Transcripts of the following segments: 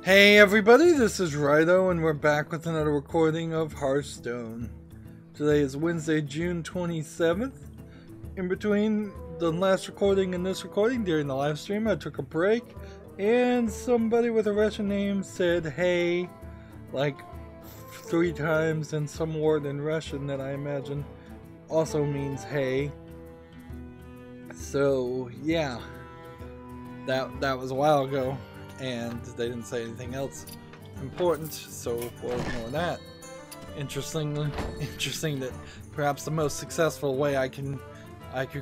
Hey everybody, this is Rydo and we're back with another recording of Hearthstone. Today is Wednesday, June 27th. In between the last recording and this recording, during the live stream, I took a break and somebody with a Russian name said hey like 3 times in some word in Russian that I imagine also means hey. So yeah, that was a while ago. And they didn't say anything else important, so we'll ignore that. Interesting that perhaps the most successful way I could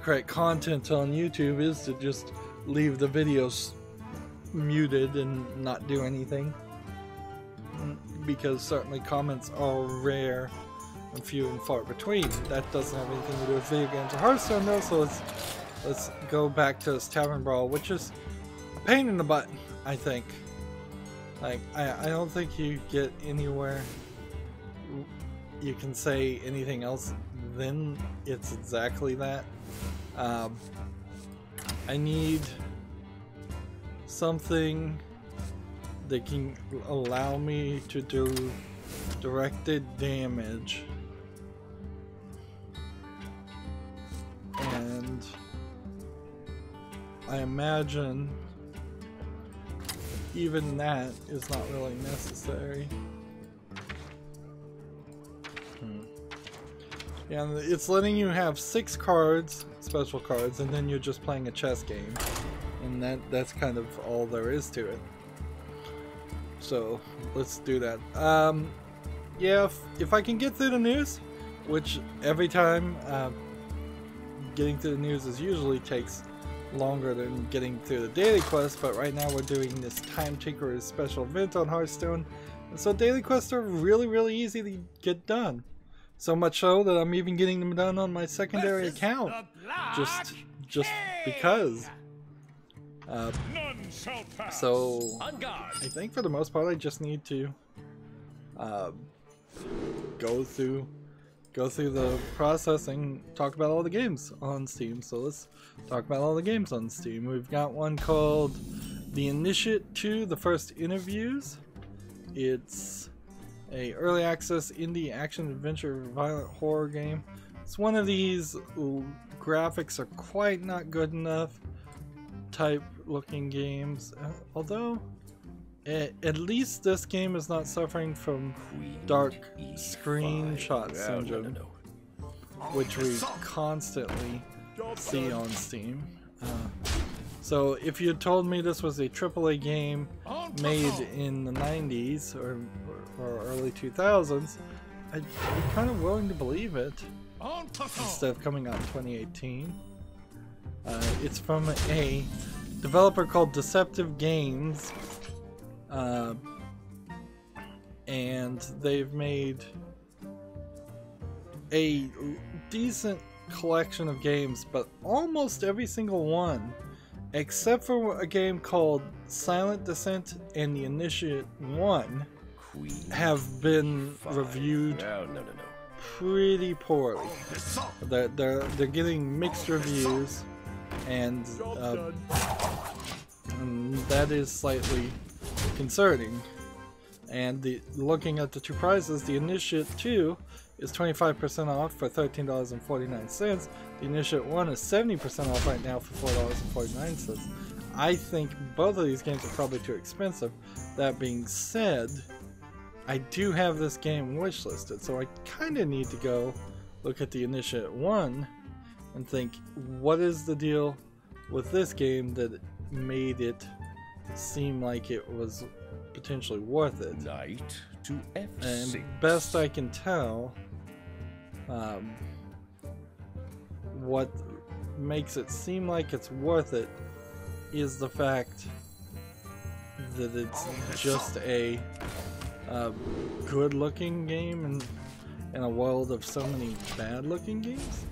create content on YouTube is to just leave the videos muted and not do anything, because certainly comments are rare and few and far between. That doesn't have anything to do with video games or Hearthstone though, so let's go back to this Tavern Brawl, which is a pain in the butt. I think. Like, I don't think you get anywhere you can say anything else then it's exactly that. I need something that can allow me to do directed damage. And I imagine even that is not really necessary. Yeah, and it's letting you have 6 cards, special cards, and then you're just playing a chess game. And that's kind of all there is to it. So, let's do that. Yeah, if I can get through the news, which every time getting through the news usually takes longer than getting through the daily quest, but right now we're doing this Time Tinkerer's special event on Hearthstone, and so daily quests are really easy to get done. So much so that I'm even getting them done on my secondary account, just because. So I think for the most part I just need to go through the process and talk about all the games on Steam. So let's talk about all the games on Steam. We've got one called The Initiate 2, The First Interviews. It's a early access indie action adventure violent horror game. It's one of these graphics are quite not good enough type looking games, although at least this game is not suffering from dark screenshot syndrome, which we constantly see on Steam. So if you had told me this was a AAA game made in the 90s or early 2000s, I'd be kind of willing to believe it instead of coming out in 2018. It's from a developer called Deceptive Games. And they've made a decent collection of games, but almost every single one, except for a game called Silent Descent and The Initiate 1, have been reviewed pretty poorly. They're getting mixed reviews, and that is slightly concerning. And looking at the 2 prices, the Initiate 2 is 25% off for $13.49. The Initiate 1 is 70% off right now for $4.49. I think both of these games are probably too expensive. That being said, I do have this game wishlisted, so I kind of need to go look at the Initiate 1 and think, what is the deal with this game that made it seem like it was potentially worth it. Knight to F6. And best I can tell, what makes it seem like it's worth it is the fact that it's just a good looking game in a world of so many bad looking games.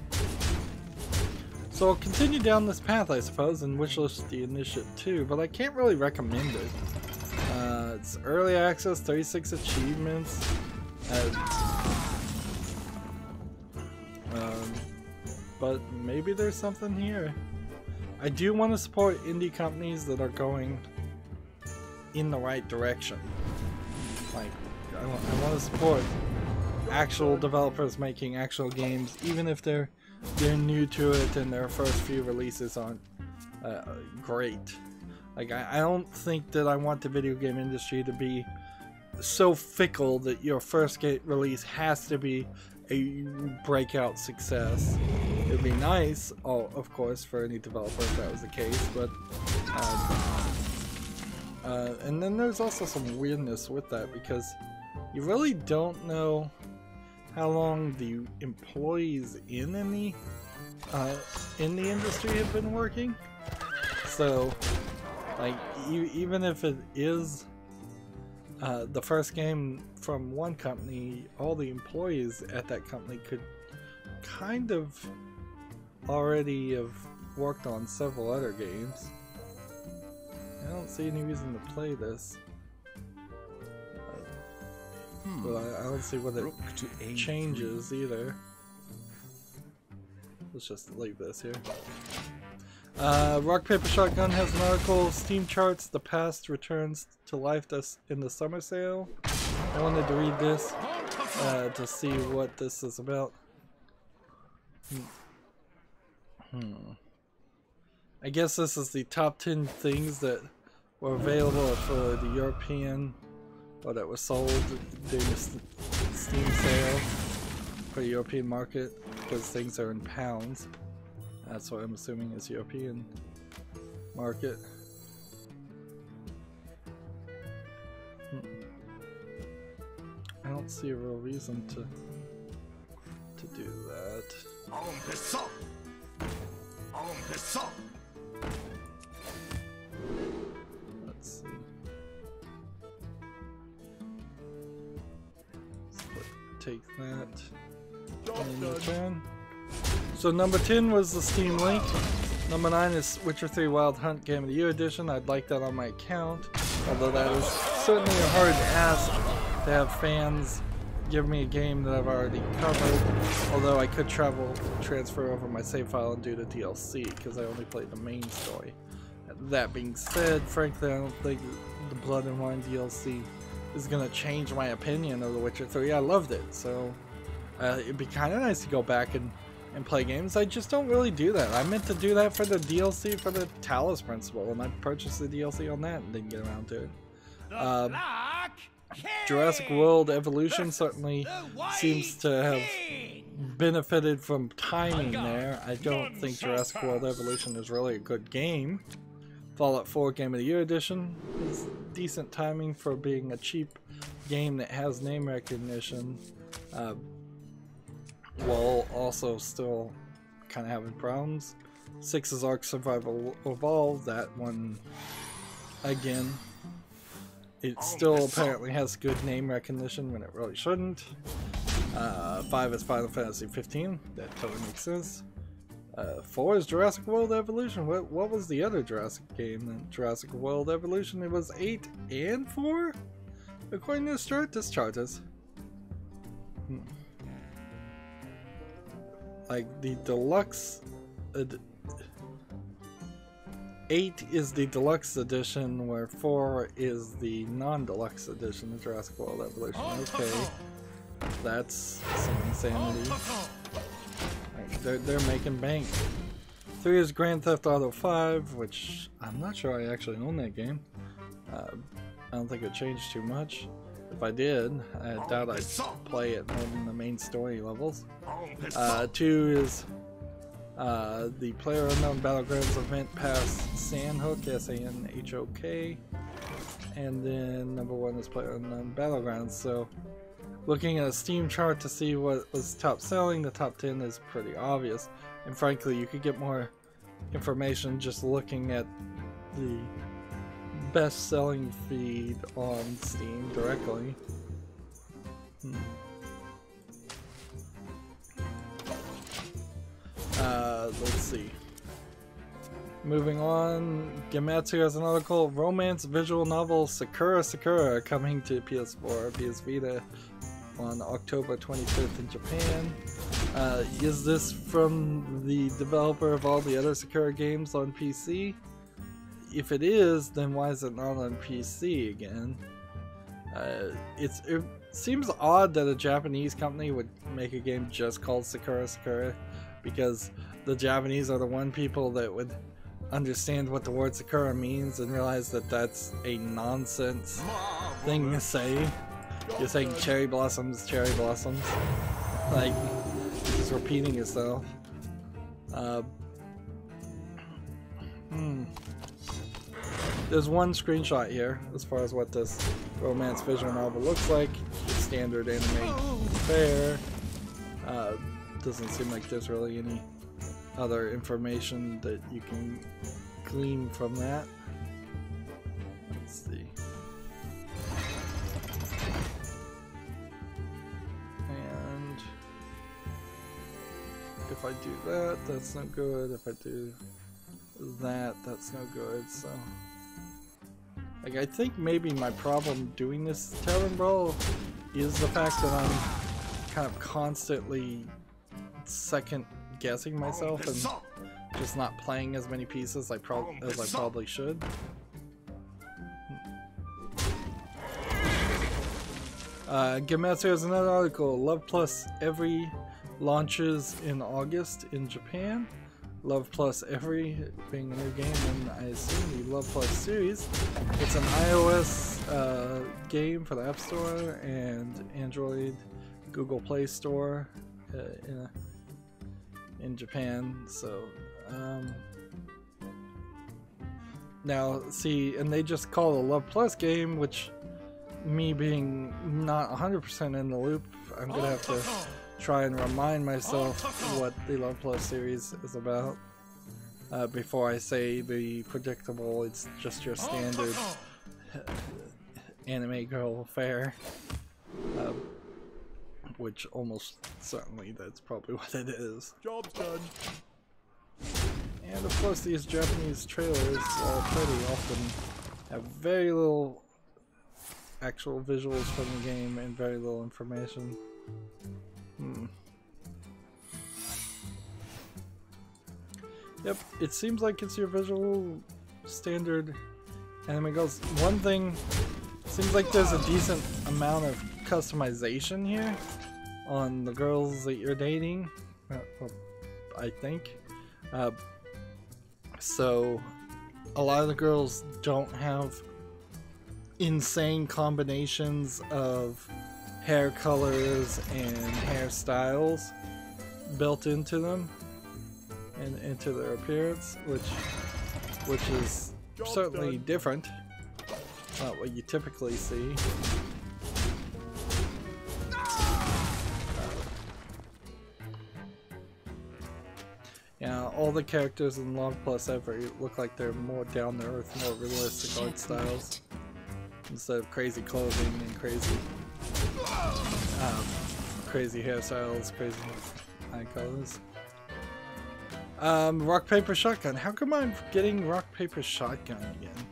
So I'll continue down this path, I suppose, and wishlist the Initiate 2, but I can't really recommend it. It's early access, 36 achievements. But maybe there's something here. I do want to support indie companies that are going in the right direction. Like, I want to support actual developers making actual games, even if they're new to it and their first few releases aren't great. Like, I don't think that I want the video game industry to be so fickle that your first release has to be a breakout success. It would be nice, of course, for any developer if that was the case, but and then there's also some weirdness with that, because you really don't know how long the employees in the industry have been working. So, like, even if it is the first game from one company, all the employees at that company could kind of already have worked on several other games. I don't see any reason to play this. But I don't see what it changes either. Let's just leave this here. Rock Paper Shotgun has an article, Steam charts, the past returns to life in the summer sale. I wanted to read this to see what this is about. I guess this is the top 10 things that were available for the European, or that were sold during the Steam sale for the European market, because things are in pounds. That's what I'm assuming is European market. I don't see a real reason to do that. Let's see. Take that and return. So number 10 was the Steam link. Number 9 is Witcher 3 Wild Hunt Game of the Year Edition. I'd like that on my account, although that is certainly a hard ask to have fans give me a game that I've already covered. Although I could transfer over my save file and do the DLC, because I only played the main story. That being said, frankly, I don't think the Blood and Wine DLC is going to change my opinion of The Witcher 3. I loved it, so it'd be kind of nice to go back and play games. I just don't really do that. I meant to do that for the DLC for the Talos Principle, and I purchased the DLC on that and didn't get around to it. Jurassic World Evolution certainly seems to have benefited from timing there. I don't think Jurassic World Evolution is really a good game. Fallout 4 Game of the Year Edition is decent timing for being a cheap game that has name recognition, while also still kind of having problems. 6's Ark Survival Evolved, that one, again, it still apparently has good name recognition when it really shouldn't. 5 is Final Fantasy 15, that totally makes sense. 4 is Jurassic World Evolution. What was the other Jurassic game then? Jurassic World Evolution, it was 8 and 4? According to this chart is. Like the deluxe, 8 is the deluxe edition, where 4 is the non-deluxe edition of Jurassic World Evolution. Okay, that's some insanity. Like, they're making bank. 3 is Grand Theft Auto 5, which I'm not sure I actually own that game. I don't think it changed too much. If I did, I doubt I'd play it more than the main story levels. 2 is the PlayerUnknown Battlegrounds Event Pass Sandhook, S-A-N-H-O-K. And then number 1 is PlayerUnknown Battlegrounds. So, looking at a Steam chart to see what was top selling, the top 10 is pretty obvious. And frankly, you could get more information just looking at the best-selling feed on Steam directly. Let's see. Moving on, Gematsu has an article, romance visual novel Sakura Sakura coming to PS4, PS Vita on October 25th in Japan. Is this from the developer of all the other Sakura games on PC? if it is, then why is it not on PC again? It seems odd that a Japanese company would make a game just called Sakura Sakura, because the Japanese are the one people that would understand what the word Sakura means and realize that that's a nonsense thing to say. You're saying cherry blossoms, like, just repeating yourself. There's one screenshot here as far as what this romance visual novel looks like. Standard anime fare. Doesn't seem like there's really any other information that you can glean from that. Let's see. And if I do that, that's no good. If I do that, that's no good. So, like, I think maybe my problem doing this Terran Brawl is the fact that I'm kind of constantly second guessing myself and just not playing as many pieces as I probably should. Gematsu has another article. Love Plus Every launches in August in Japan. Love Plus Every being a new game, and I assume the Love Plus series. It's an iOS game for the App Store and Android, Google Play Store in Japan. So now see, and they just call it a Love Plus game, which, me being not 100% in the loop, I'm gonna have to try and remind myself what the Love Plus series is about before I say the predictable, it's just your standard anime girl fare, which almost certainly that's probably what it is. Job's done. And of course these Japanese trailers pretty often have very little actual visuals from the game and very little information. Yep, it seems like it's your visual standard anime girls. One thing, seems like there's a decent amount of customization here on the girls that you're dating, well, I think. So a lot of the girls don't have insane combinations of hair colors and hairstyles built into them and into their appearance, which is certainly different. Not what you typically see. Yeah, all the characters in Love Plus Every look like they're more down to earth, more realistic art styles instead of crazy clothing and crazy hairstyles, crazy eye colors. Rock Paper Shotgun. How come I'm getting Rock Paper Shotgun again?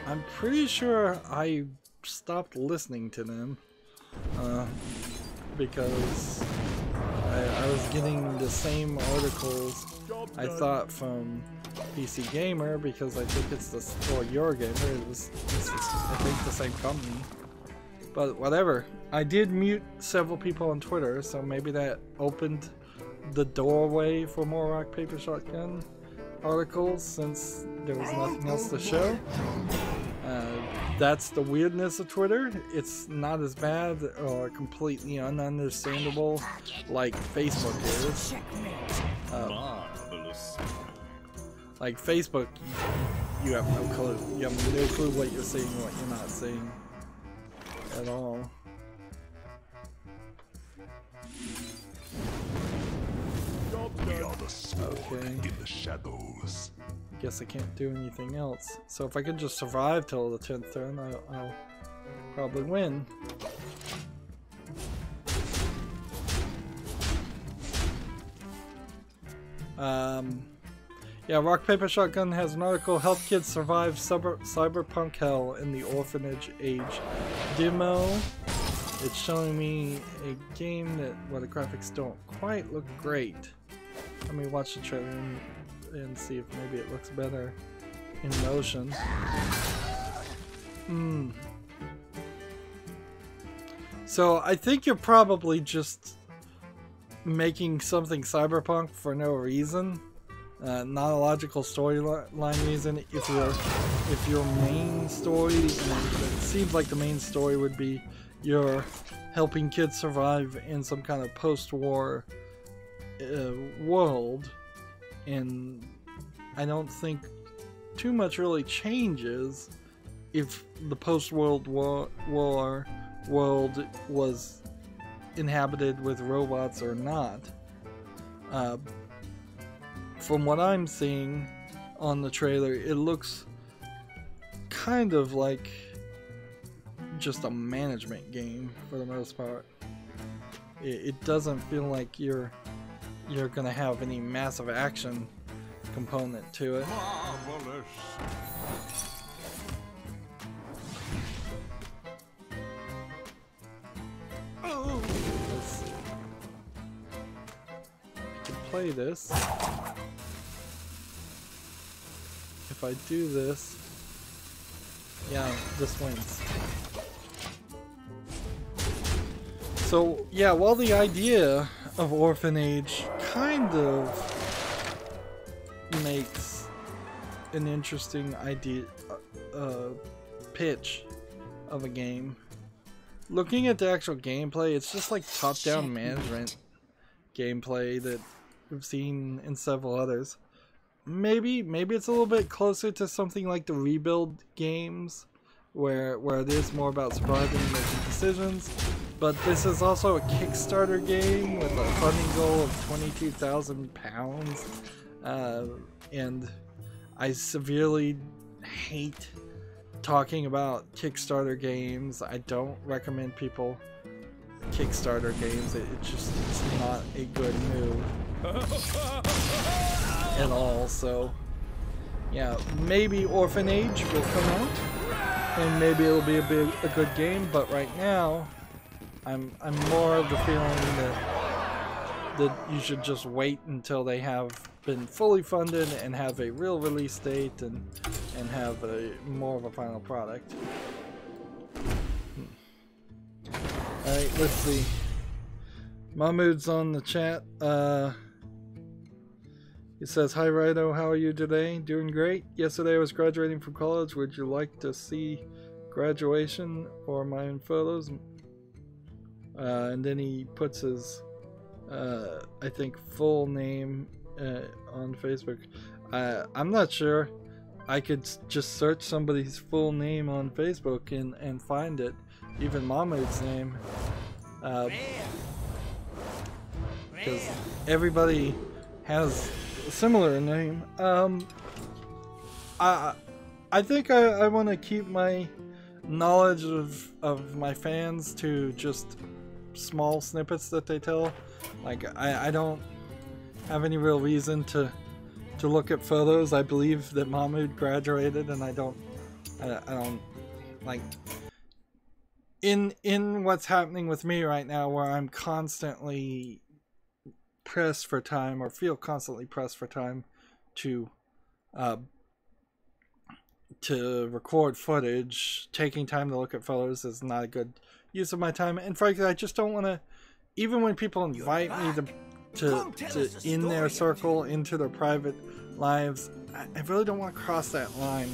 I'm pretty sure I stopped listening to them because I was getting the same articles I thought from PC Gamer, because I think it's or Eurogamer. It's I think the same company. But whatever. I did mute several people on Twitter, so maybe that opened the doorway for more Rock Paper Shotgun articles since there was nothing else to show. That's the weirdness of Twitter. It's not as bad or completely ununderstandable like Facebook is. Like Facebook, you have no clue. You have no clue what you're seeing and what you're not seeing at all. Okay. In the shadows. Guess I can't do anything else. So if I can just survive till the 10th turn, I'll probably win. Yeah, Rock Paper Shotgun has an article, Help Kids Survive Cyberpunk Hell in the Orphanage Age demo. It's showing me a game where the graphics don't quite look great. Let me watch the trailer and see if maybe it looks better in motion. So I think you're probably just making something cyberpunk for no reason, not a logical storyline reason. If your main story, and it seems like the main story would be you're helping kids survive in some kind of post-war world, and I don't think too much really changes if the post-World War world was inhabited with robots or not. From what I'm seeing on the trailer, it looks kind of like just a management game for the most part. It doesn't feel like you're gonna have any massive action component to it. Marvelous. Let's see. I can play this. If I do this, yeah, this wins. So yeah, while the idea of Orphanage kind of makes an interesting idea, pitch of a game, looking at the actual gameplay, it's just like top-down management gameplay that we've seen in several others. Maybe it's a little bit closer to something like the Rebuild games, where it is more about surviving and making decisions. But this is also a Kickstarter game with a funding goal of £22,000, and I severely hate talking about Kickstarter games. I don't recommend people Kickstarter games. It's not a good move at all. So yeah, maybe Orphanage will come out, and maybe it'll be a good game. But right now, I'm more of the feeling that you should just wait until they have been fully funded and have a real release date and have more of a final product. Alright, let's see. Mahmood's on the chat. He says, "Hi Rydo, how are you today? Doing great. Yesterday I was graduating from college. Would you like to see graduation or my own photos?" And then he puts his, I think, full name on Facebook. I'm not sure. I could just search somebody's full name on Facebook and find it. Even Mahmood's name. Because everybody has a similar name. I think I want to keep my knowledge of my fans to just small snippets that they tell. Like I don't have any real reason to look at photos. I believe that Mahmood graduated, and I don't like in what's happening with me right now, where I'm constantly pressed for time, or feel constantly pressed for time to record footage. Taking time to look at photos is not a good use of my time, and frankly I just don't want to, even when people invite me to in their circle, into their private lives, I really don't want to cross that line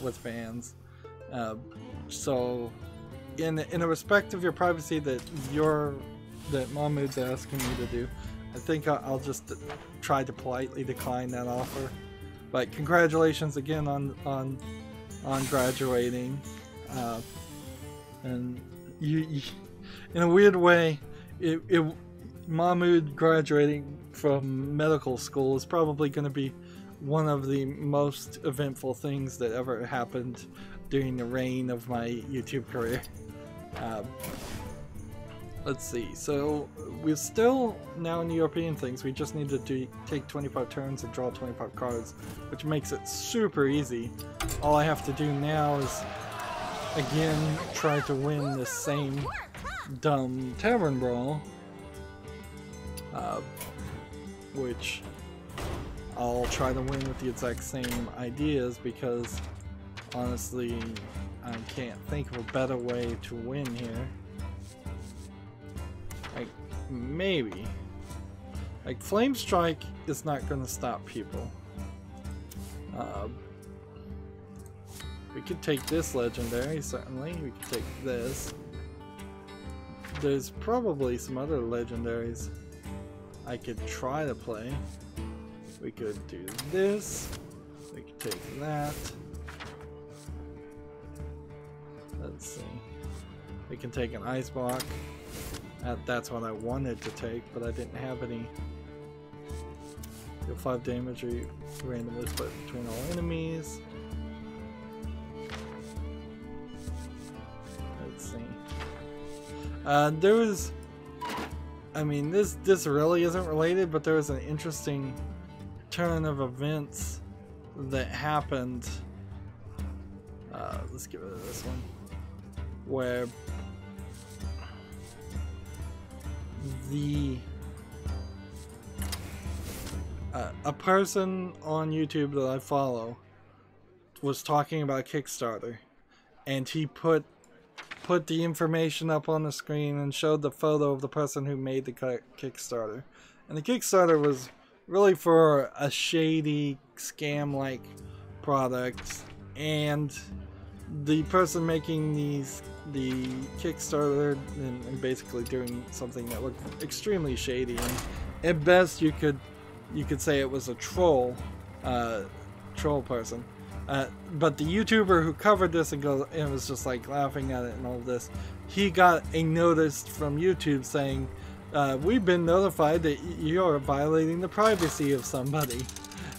with fans. So in a respect of your privacy that Mahmood's asking me to do, I think I'll just try to politely decline that offer. But congratulations again on graduating, and you in a weird way, Mahmood graduating from medical school is probably going to be one of the most eventful things that ever happened during the reign of my YouTube career. Let's see, so we're still now in the European things. We just need to take 25 turns and draw 25 cards, which makes it super easy. All I have to do now is, again, try to win this same dumb tavern brawl, which I'll try to win with the exact same ideas, because honestly I can't think of a better way to win here. Like, maybe. Like, Flame Strike is not going to stop people. We could take this legendary, certainly. We could take this. There's probably some other legendaries I could try to play. We could do this. We could take that. Let's see. We can take an Ice Block. That's what I wanted to take, but I didn't have any. Deal 5 damage or you randomly split between all enemies. Let's see. There was, I mean, this really isn't related, but there was an interesting turn of events that happened. Let's get rid of this one, where a person on YouTube that I follow was talking about Kickstarter, and he put the information up on the screen and showed the photo of the person who made the Kickstarter. And the Kickstarter was really for a shady, scam-like product, and the person making the Kickstarter and basically doing something that looked extremely shady, and at best you could say it was a troll person. But the YouTuber who covered this and was just like laughing at it and all this, he got a notice from YouTube saying, we've been notified that you're violating the privacy of somebody.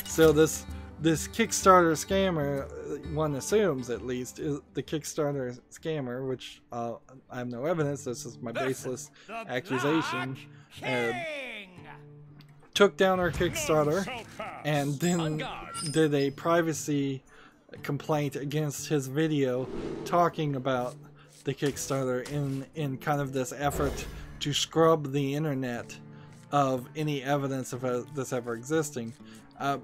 So this Kickstarter scammer, one assumes at least, is the Kickstarter scammer, which I have no evidence, this is my baseless accusation, took down our Kickstarter and then did a privacy complaint against his video talking about the Kickstarter in kind of this effort to scrub the internet of any evidence of this ever existing.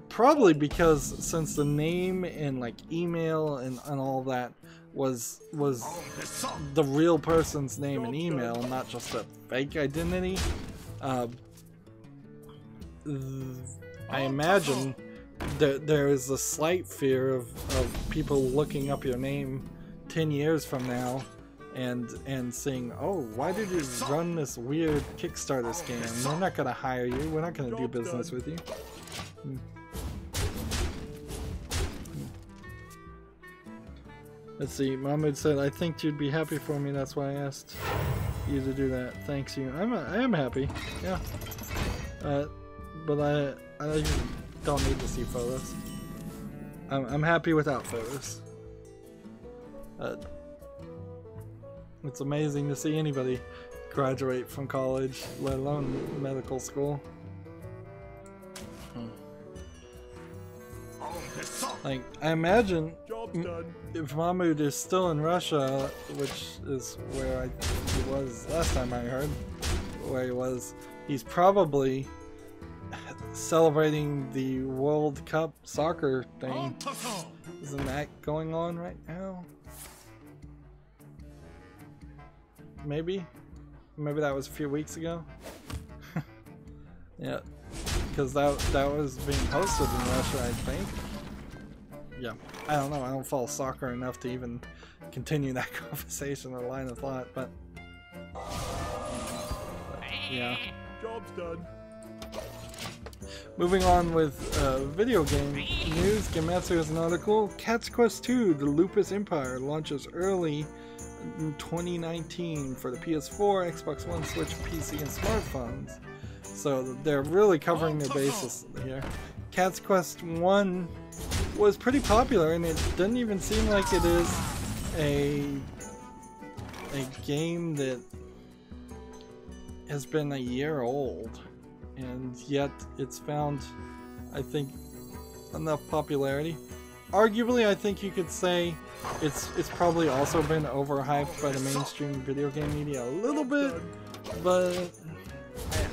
Probably because since the name and like email and all that was the real person's name and email, not just a fake identity, I imagine that there is a slight fear of people looking up your name 10 years from now and saying, oh, why did you run this weird Kickstarter scam? We're not going to hire you. We're not going to do business with you. Let's see. Mahmoud said, I think you'd be happy for me. That's why I asked you to do that. Thanks you. I am happy. Yeah. But I don't need to see photos. I'm happy without photos. It's amazing to see anybody graduate from college, let alone medical school. Like, I imagine if Mahmoud is still in Russia, which is where he was last time I heard, where he was, he's probably celebrating the World Cup soccer thing. Isn't that going on right now? Maybe that was a few weeks ago. Yeah, because that was being hosted in Russia, I think. Yeah, I don't know. I don't follow soccer enough to even continue that conversation or line of thought, but yeah. Job's done. Moving on with video game news, Gematsu has an article. Cat's Quest 2, The Lupus Empire, launches early in 2019 for the PS4, Xbox One, Switch, PC, and smartphones. So they're really covering their bases here. Cat's Quest 1 was pretty popular, and it doesn't even seem like it is a game that has been a year old, and yet it's found, I think, enough popularity. Arguably, I think you could say it's probably also been overhyped by the mainstream video game media a little bit, but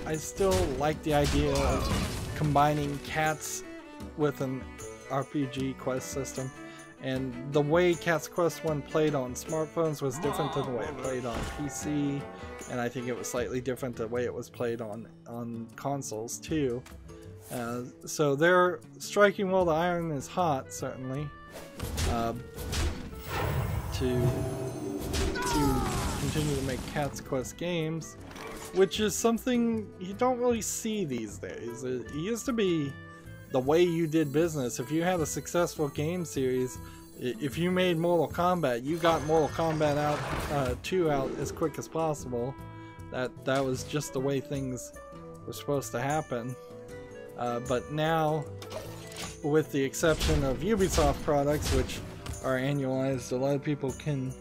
I still like the idea of combining cats with an RPG quest system, and the way Cat's Quest 1 played on smartphones was different than the way it played on PC, and I think it was slightly different the way it was played on consoles too. So they're striking while the iron is hot, certainly, to continue to make Cat's Quest games, which is something you don't really see these days. It used to be the way you did business. If you had a successful game series, if you made Mortal Kombat, you got Mortal Kombat out 2 out as quick as possible. That was just the way things were supposed to happen. But now, with the exception of Ubisoft products, which are annualized, a lot of people can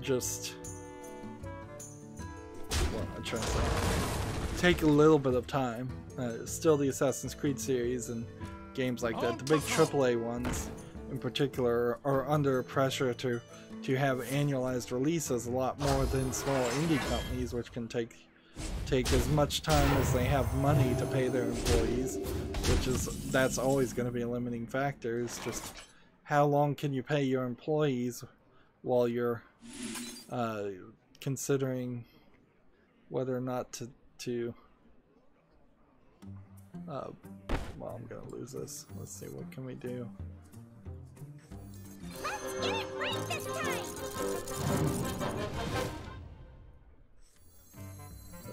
just, well, I'm trying to say, take a little bit of time. Still, the Assassin's Creed series and games like that, the big AAA ones in particular, are under pressure to have annualized releases a lot more than small indie companies, which can take as much time as they have money to pay their employees, that's always going to be a limiting factor. Is just how long can you pay your employees while you're considering whether or not to well, I'm gonna lose this. Let's see, what can we do? Let's get it right this time.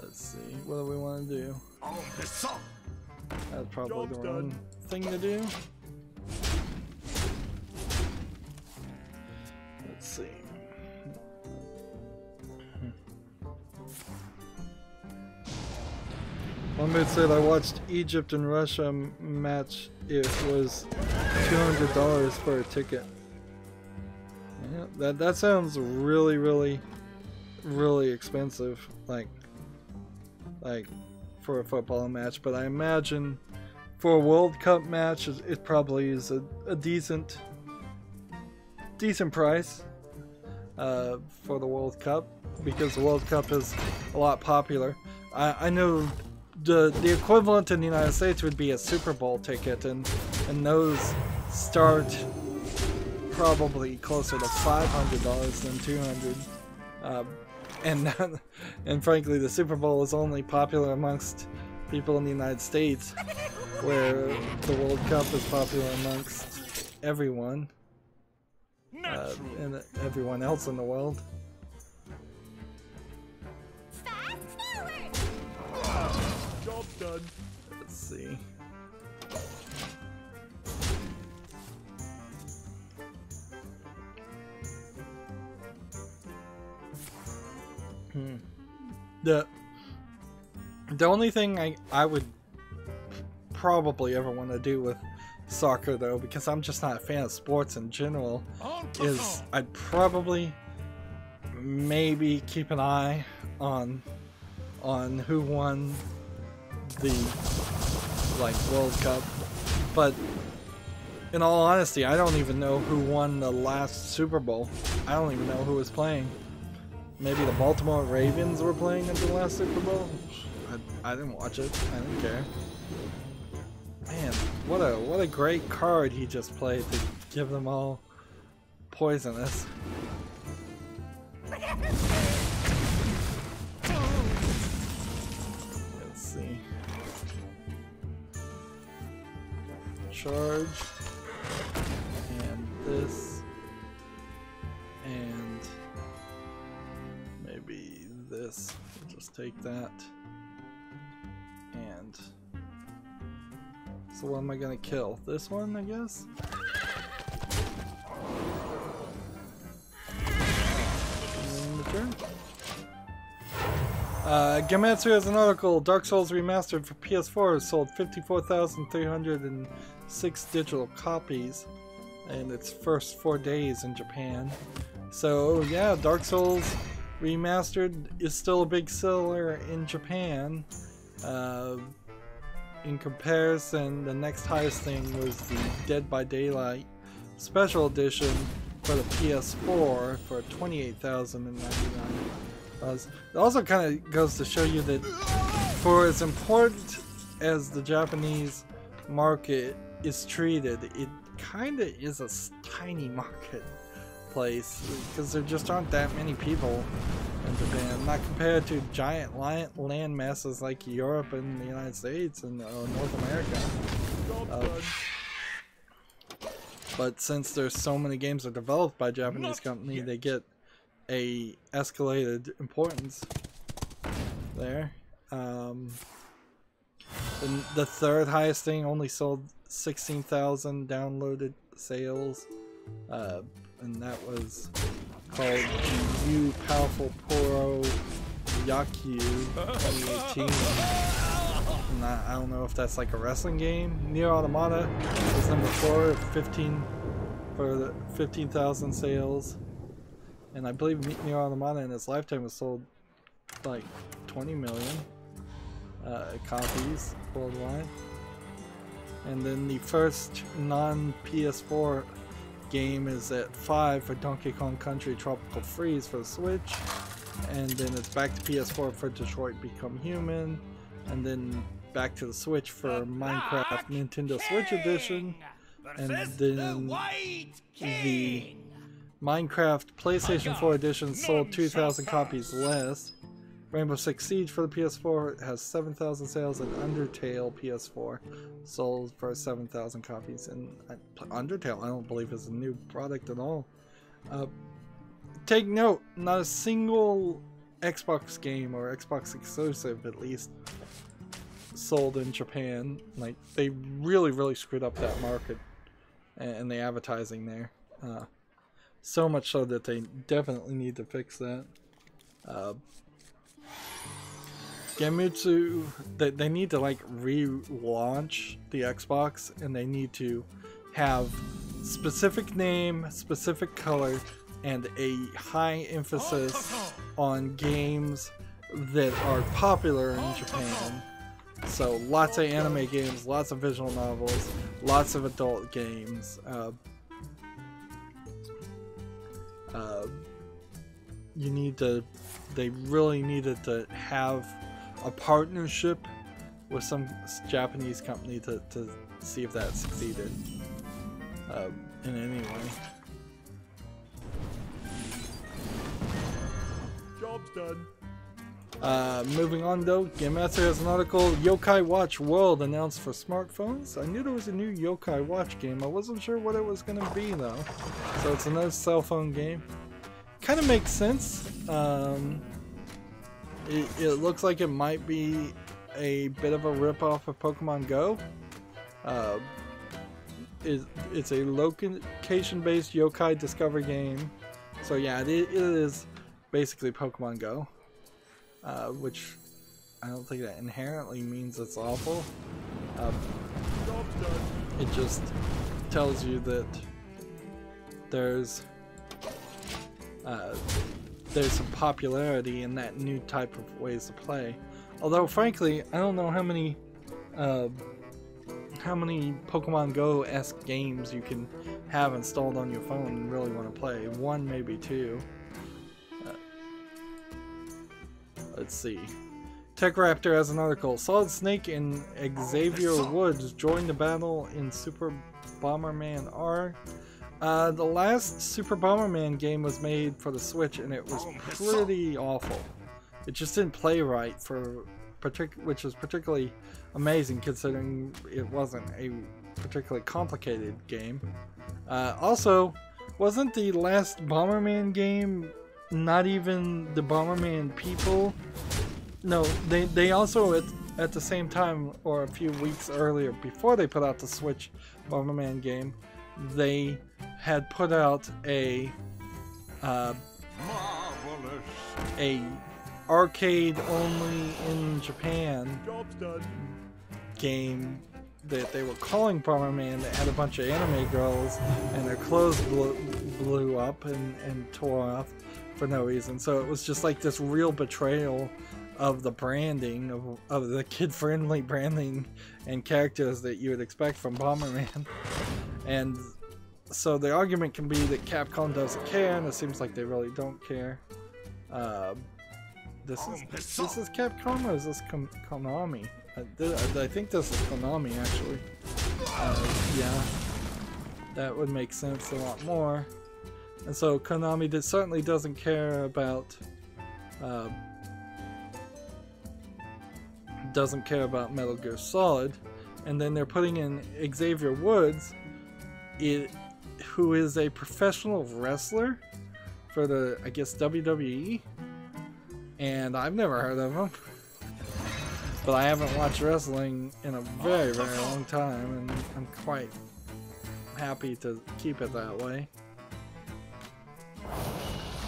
Let's see, what do we want to do? That's probably the wrong thing to do. Let's see. One man said I watched Egypt and Russia match. It was $200 for a ticket. Yeah, that sounds really, really, really expensive. Like for a football match, but I imagine for a World Cup match, it probably is a decent price for the World Cup, because the World Cup is a lot popular. I know the equivalent in the United States would be a Super Bowl ticket, and those start probably closer to $500 than $200. And frankly, the Super Bowl is only popular amongst people in the United States, where the World Cup is popular amongst everyone and everyone else in the world. Fast forward. Job done. Let's see. The only thing I would probably ever want to do with soccer, though, because I'm just not a fan of sports in general, is I'd probably maybe keep an eye on who won the World Cup. But in all honesty, I don't even know who won the last Super Bowl. I don't even know who was playing. Maybe the Baltimore Ravens were playing at the last Super Bowl? I didn't watch it. I didn't care. Man, what a great card he just played to give them all poisonous. Let's see. Charge. And this. And maybe this. We'll just take that. And so what am I gonna kill? This one, I guess? Gametsu has an article. Dark Souls Remastered for PS4 has sold 54,306 digital copies in its first 4 days in Japan. So yeah, Dark Souls Remastered is still a big seller in Japan. In comparison, the next highest thing was the Dead by Daylight Special Edition, for the PS4 for $28,099. It also kind of goes to show you that for as important as the Japanese market is treated, it kind of is a tiny marketplace because there just aren't that many people in Japan, not compared to giant land masses like Europe and the United States and North America. But since there's so many games that are developed by Japanese company, they get a escalated importance there. The third highest thing only sold 16,000 downloaded sales, and that was called Yu Powerful Poro Yakyu 2018. And I don't know if that's like a wrestling game. Nier Automata was number 4, 15,000 sales, and I believe Nier Automata in its lifetime was sold like 20 million copies worldwide. And then the first non-PS4 game is at 5 for Donkey Kong Country Tropical Freeze for the Switch, and then it's back to PS4 for Detroit Become Human, and then back to the Switch for Minecraft Nintendo Switch Edition, and then the Minecraft PlayStation 4 Edition sold 2,000 copies less. Rainbow Six Siege for the PS4 has 7,000 sales, and Undertale PS4 sold for 7,000 copies. And Undertale, I don't believe, is a new product at all. Take note, not a single Xbox game, or Xbox exclusive at least, sold in Japan. Like, they really screwed up that market and the advertising there. So much so that they definitely need to fix that. Genmutsu, they need to like relaunch the Xbox, and they need to have specific name, specific color, and a high emphasis on games that are popular in Japan. So lots of anime games, lots of visual novels, lots of adult games. They really needed to have a partnership with some Japanese company to see if that succeeded in any way. Job's done. Moving on though, Game Master has an article, Yokai Watch World announced for smartphones. I knew there was a new Yokai Watch game, I wasn't sure what it was going to be though. So it's another cell phone game. Kind of makes sense. It looks like it might be a bit of a rip-off of Pokemon Go. It's a location-based yokai discovery game. So yeah, it is basically Pokemon Go. Which I don't think that inherently means it's awful. It just tells you that there's some popularity in that new type of ways to play. Although frankly, I don't know how many Pokemon Go-esque games you can have installed on your phone and really want to play. One, maybe two. Let's see. TechRaptor has an article. Solid Snake and Xavier Woods joined the battle in Super Bomberman R. The last Super Bomberman game was made for the Switch, and it was pretty awful. It just didn't play right, which is particularly amazing considering it wasn't a particularly complicated game. Also, wasn't the last Bomberman game not even the Bomberman people? No, they also at the same time, or a few weeks earlier, before they put out the Switch Bomberman game, they had put out a arcade only in Japan game that they were calling Bomberman, that had a bunch of anime girls and their clothes blew up and tore off for no reason. So it was just like this real betrayal of the branding, of the kid-friendly branding and characters that you would expect from Bomberman. And So the argument can be that Capcom doesn't care, and it seems like they really don't care. This is Capcom, or is this Konami? I think this is Konami, actually. Yeah, that would make sense a lot more. And so Konami certainly doesn't care about Metal Gear Solid, and then they're putting in Xavier Woods, who is a professional wrestler for the, I guess, WWE, and I've never heard of him, but I haven't watched wrestling in a very, very long time, and I'm quite happy to keep it that way.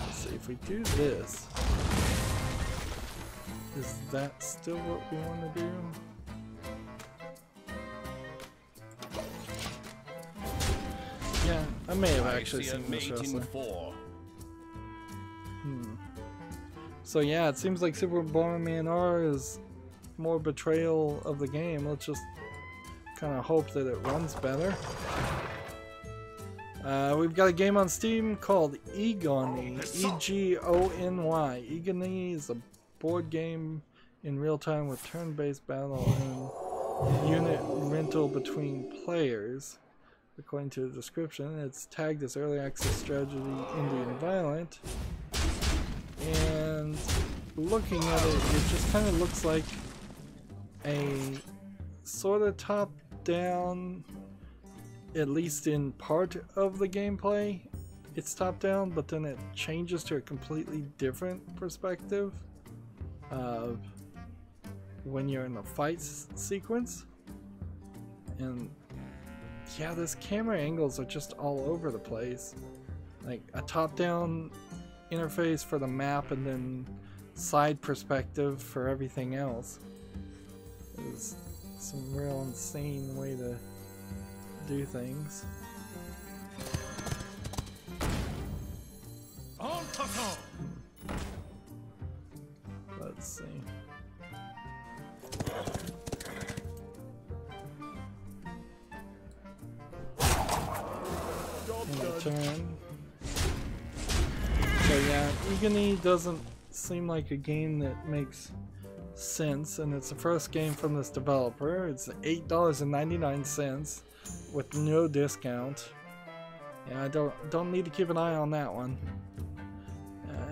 Let's see if we do this. Is that still what we want to do? Yeah, I may have actually seen this wrestler. So yeah, it seems like Super Bomberman R is more betrayal of the game. Let's just kind of hope that it runs better. We've got a game on Steam called Egony, E-G-O-N-Y. Egony is a board game in real time with turn-based battle and unit rental between players. According to the description, it's tagged as early access strategy Indian violent. And looking at it, it just kind of looks like a sort of top-down, at least in part of the gameplay. It's top-down, but then it changes to a completely different perspective when you're in the fight sequence. And yeah, those camera angles are just all over the place. Like a top-down interface for the map and then side perspective for everything else. It's some real insane way to do things. Let's see. Turn. So yeah, Egony doesn't seem like a game that makes sense, and it's the first game from this developer. It's $8.99 with no discount. Yeah, I don't need to keep an eye on that one.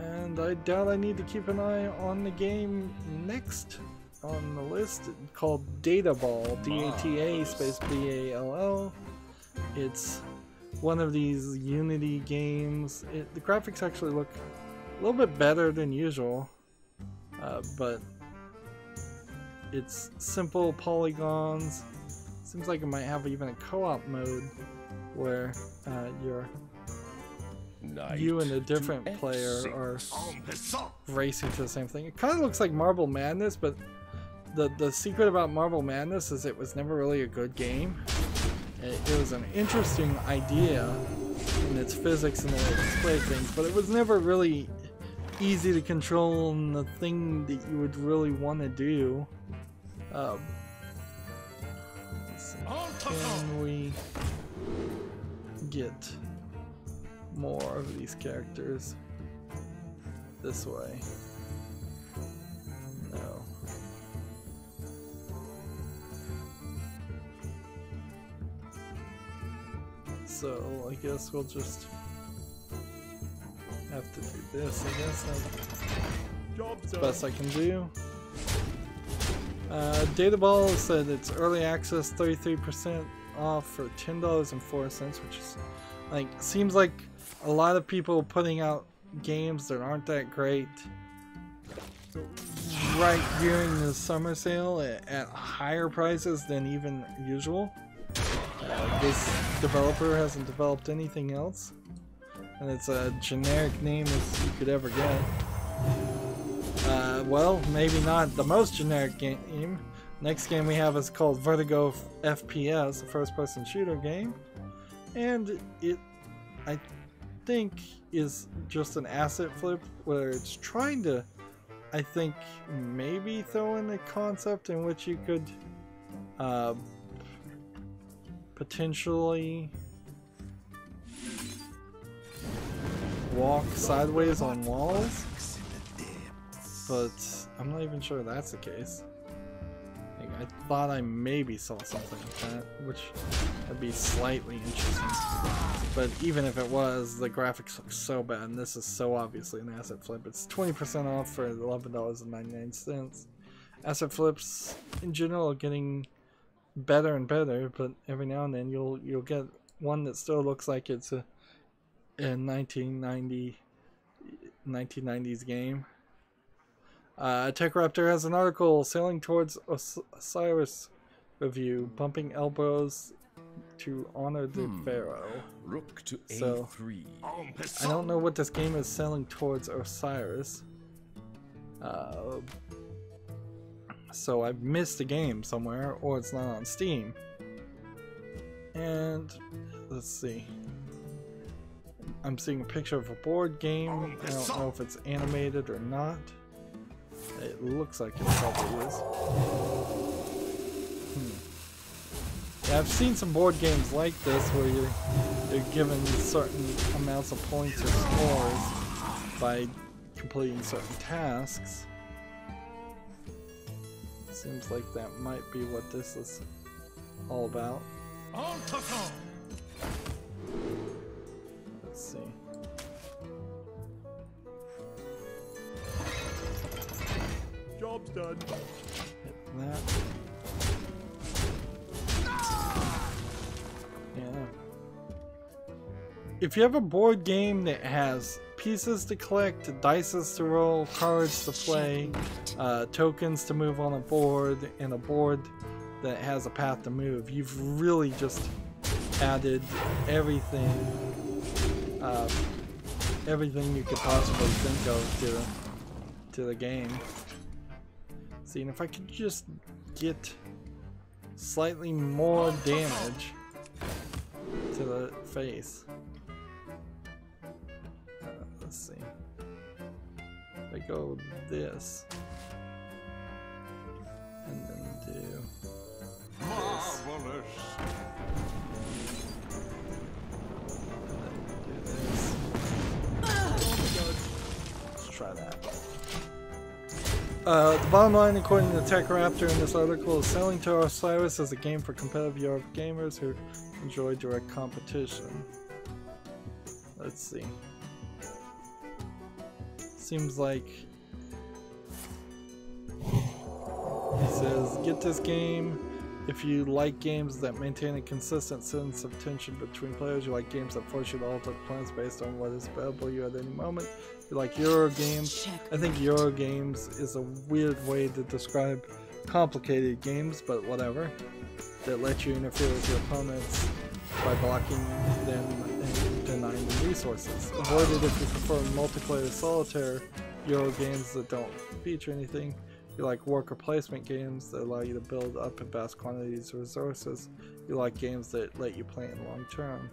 And I doubt I need to keep an eye on the game next on the list called Data Ball, D-A-T-A space B-A-L-L. It's one of these Unity games. The graphics actually look a little bit better than usual, but it's simple polygons. Seems like it might have even a co-op mode where you and a different player are racing to the same thing. It kind of looks like Marble Madness, but the secret about Marble Madness is it was never really a good game. It was an interesting idea in its physics and the way it displayed things, but it was never really easy to control and the thing that you would really want to do. Let's see. Can we get more of these characters this way? No. So I guess we'll just have to do this. I guess that's the best I can do. Data Ball said it's early access, 33% off for $10.04, which is like, seems like a lot of people putting out games that aren't that great right during the summer sale at higher prices than even usual. This developer hasn't developed anything else, and it's a generic name as you could ever get. Well, maybe not the most generic game. Next game we have is called Vertigo FPS, a first-person shooter game, and it, I think, is just an asset flip where it's trying to, I think, maybe throw in a concept in which you could potentially walk sideways on walls, but I'm not even sure that's the case. Like, I thought I maybe saw something like that, which would be slightly interesting. But even if it was, the graphics look so bad, and this is so obviously an asset flip. It's 20% off for $11.99. Asset flips in general are getting better and better, but every now and then you'll get one that still looks like it's a 1990s game. TechRaptor has an article sailing towards Osiris review, bumping elbows to honor the pharaoh. Rook to So, A3. I don't know what this game is sailing towards Osiris. So I've missed a game somewhere, or it's not on Steam. And let's see. I'm seeing a picture of a board game. I don't know if it's animated or not. It looks like it probably is. Yeah, I've seen some board games like this where you're given certain amounts of points or scores by completing certain tasks. Seems like that might be what this is all about. Let's see. Job's done. Hit that. Yeah. If you have a board game that has pieces to collect, dices to roll, cards to play, tokens to move on a board, and a board that has a path to move, you've really just added everything you could possibly think of to the game. See, and if I could just get slightly more damage to the face. Let's see. If I go this, and then do this. Marvelous. And then do this. Let's try that. The bottom line, according to TechRaptor in this article, is selling to Osiris as a game for competitive Europe gamers who enjoy direct competition. Let's see. Seems like he says, get this game if you like games that maintain a consistent sense of tension between players. You like games that force you to alter plans based on what is available to you at any moment. You like Euro games. I think Euro games is a weird way to describe complicated games, but whatever. That let you interfere with your opponents by blocking them and denying them resources. Avoid it if you prefer multiplayer solitaire Euro games that don't feature anything. You like worker placement games that allow you to build up in vast quantities of resources. You like games that let you play in long term.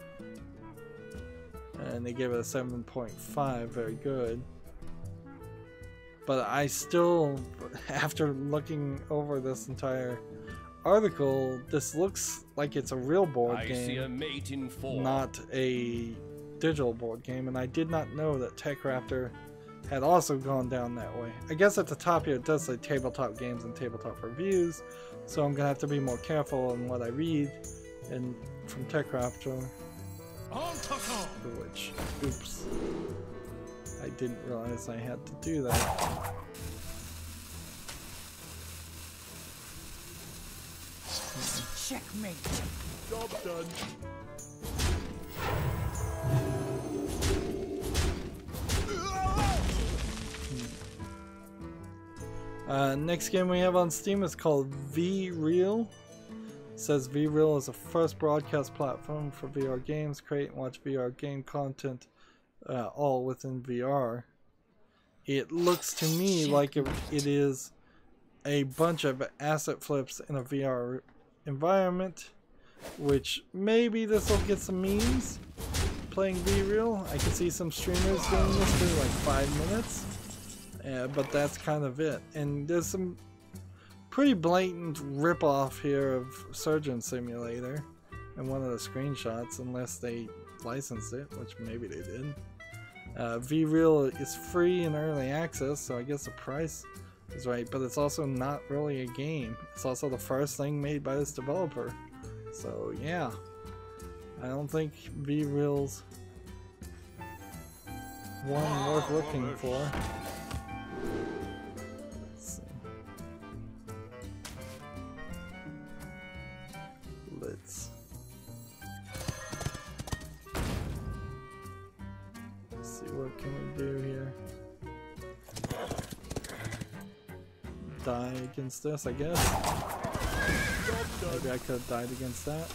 And they gave it a 7.5, very good. But I still, after looking over this entire article, this looks like it's a real board game, See a mate in 4. not a digital board game, and I did not know that TechRaptor had also gone down that way. I guess at the top here it does say tabletop games and tabletop reviews, so I'm gonna have to be more careful in what I read. And from TechRaptor, which, oops, I didn't realize I had to do that. Checkmate. Job done. Next game we have on Steam is called VReal. It says VReal is a first broadcast platform for VR games. Create and watch VR game content all within VR. It looks to me like it is a bunch of asset flips in a VR environment, which maybe this will get some memes playing VReal. I can see some streamers doing this for like 5 minutes. But that's kind of it. And there's some pretty blatant rip-off here of Surgeon Simulator in one of the screenshots, unless they licensed it, which maybe they did. V-Real is free in early access, so I guess the price is right, but it's also not really a game. It's also the first thing made by this developer. So yeah, I don't think V-Real's one worth looking for. Let's see, what can we do here? Die against this, I guess. Maybe I could have died against that.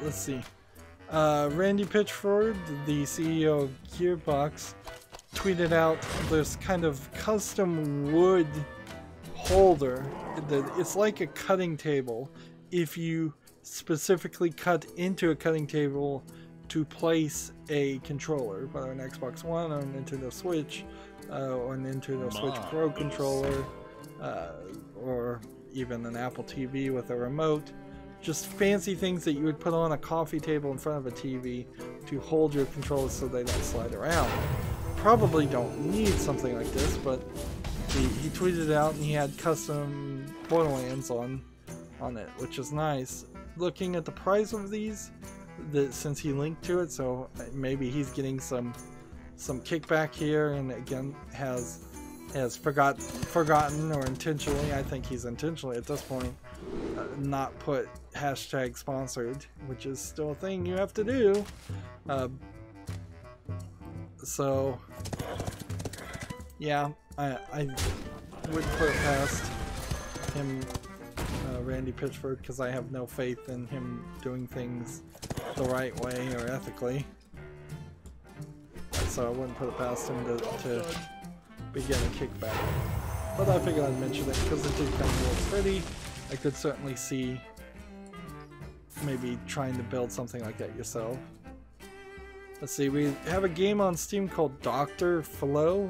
Let's see. Randy Pitchford, the CEO of Gearbox, tweeted out this kind of custom wood holder. It's like a cutting table. If you specifically cut into a cutting table to place a controller, whether an Xbox One or a Nintendo Switch, or a Nintendo Switch Pro controller, or even an Apple TV with a remote. Just fancy things that you would put on a coffee table in front of a TV to hold your controllers so they don't slide around. Probably don't need something like this, but he tweeted it out and he had custom Borderlands on it, which is nice. Looking at the price of these, since he linked to it, so maybe he's getting some kickback here, and again has forgotten or intentionally, I think he's intentionally at this point, not put hashtag sponsored, which is still a thing you have to do. So yeah, I wouldn't put it past him, Randy Pitchford, because I have no faith in him doing things the right way or ethically. So I wouldn't put it past him to begin a kickback. But I figured I'd mention it because it did kind of look pretty. I could certainly see maybe trying to build something like that yourself. Let's see, we have a game on Steam called Dr. Flow.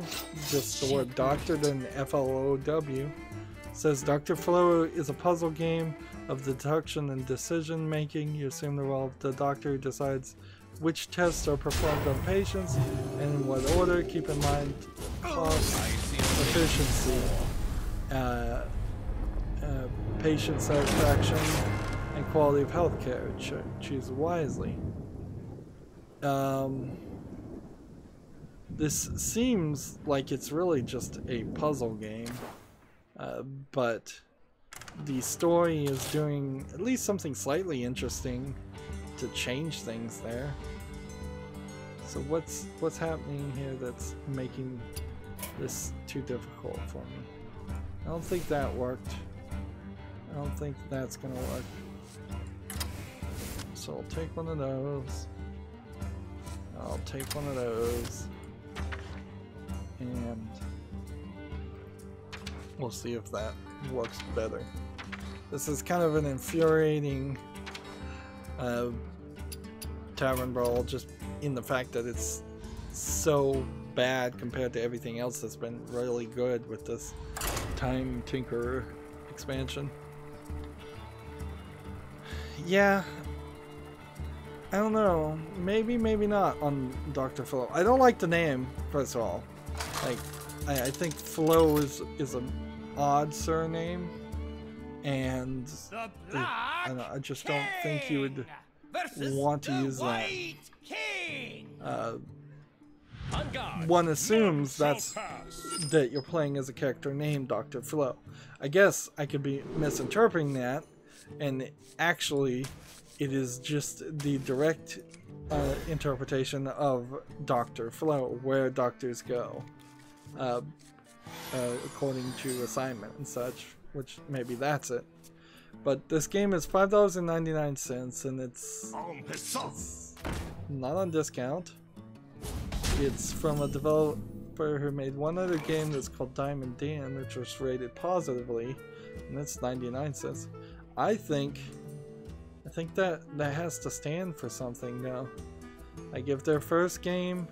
Just the word doctor, then F-L-O-W. It says Dr. Flow is a puzzle game of deduction and decision making. You assume the role of the doctor who decides which tests are performed on patients and in what order. Keep in mind cost, efficiency, patient satisfaction, and quality of healthcare. Choose wisely. This seems like it's really just a puzzle game, but the story is doing at least something slightly interesting to change things there. So what's happening here that's making this too difficult for me? I don't think that worked. I don't think that's gonna work. So I'll take one of those. I'll take one of those. And we'll see if that works better. This is kind of an infuriating tavern brawl, just in the fact that it's so bad compared to everything else that's been really good with this Time Tinkerer expansion. Yeah, I don't know, maybe not on Dr. Flow. I don't like the name, first of all. Like, I think Flow is an odd surname, and I just don't think you would want to use that. One assumes that you're playing as a character named Dr. Flow. I guess I could be misinterpreting that, and actually it is just the direct interpretation of Dr. Flow, where doctors go, according to assignment and such, which maybe that's it. But this game is $5.99, and it's not on discount. It's from a developer who made one other game that's called Diamond Dan, which was rated positively, and it's 99 cents. I think that has to stand for something now. Like, if their first game,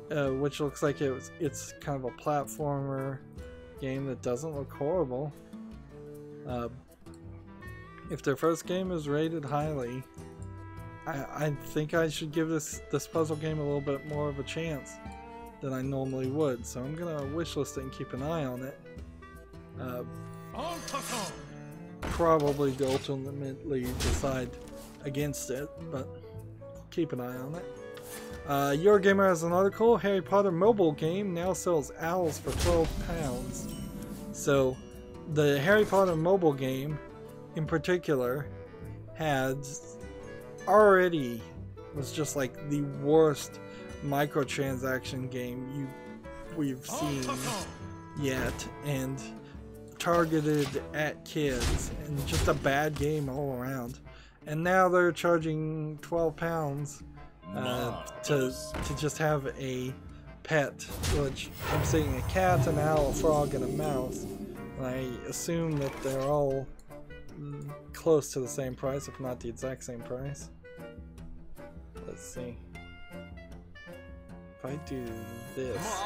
which looks like it's kind of a platformer game that doesn't look horrible, if their first game is rated highly, I think I should give this puzzle game a little bit more of a chance than I normally would. So I'm gonna wishlist it and keep an eye on it. Probably ultimately decide against it, but keep an eye on it. Eurogamer has an article. Harry Potter mobile game now sells owls for £12. So the Harry Potter mobile game in particular was just like the worst microtransaction game we've seen yet, and targeted at kids, and just a bad game all around. And now they're charging £12 to just have a pet, which I'm seeing a cat, an owl, a frog, and a mouse. And I assume that they're all close to the same price, if not the exact same price. Let's see. If I do this,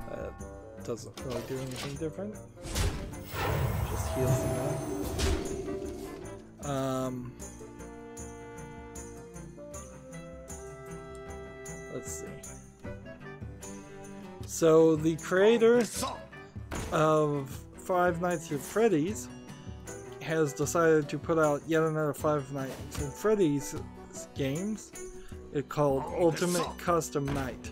that doesn't really do anything different. Just heals them up. Let's see. So the creator of Five Nights at Freddy's has decided to put out yet another Five Nights at Freddy's games. It's called Ultimate Custom Night.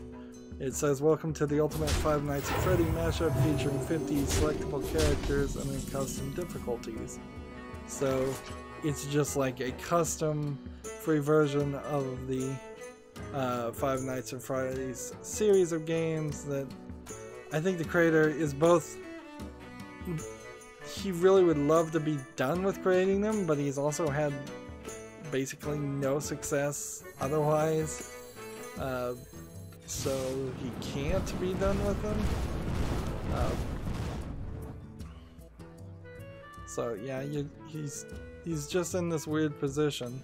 It says, welcome to the Ultimate Five Nights at Freddy mashup featuring 50 selectable characters and then custom difficulties. So it's just like a custom free version of the Five Nights at Freddy's series of games that I think the creator is both, he really would love to be done with creating them, but he's also had basically no success otherwise, so he can't be done with them. So yeah, he's just in this weird position.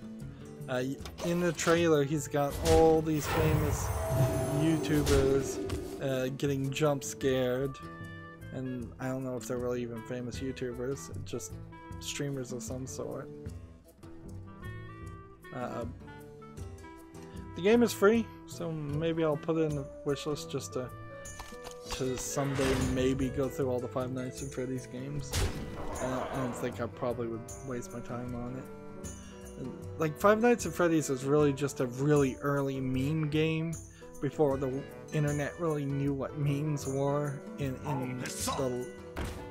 In the trailer, he's got all these famous YouTubers getting jump scared, and I don't know if they're really even famous YouTubers, just streamers of some sort. The game is free, so maybe I'll put it in the wishlist just to someday maybe go through all the Five Nights at Freddy's games. I don't think I probably would waste my time on it. Like, Five Nights at Freddy's is really just a really early meme game before the internet really knew what memes were in the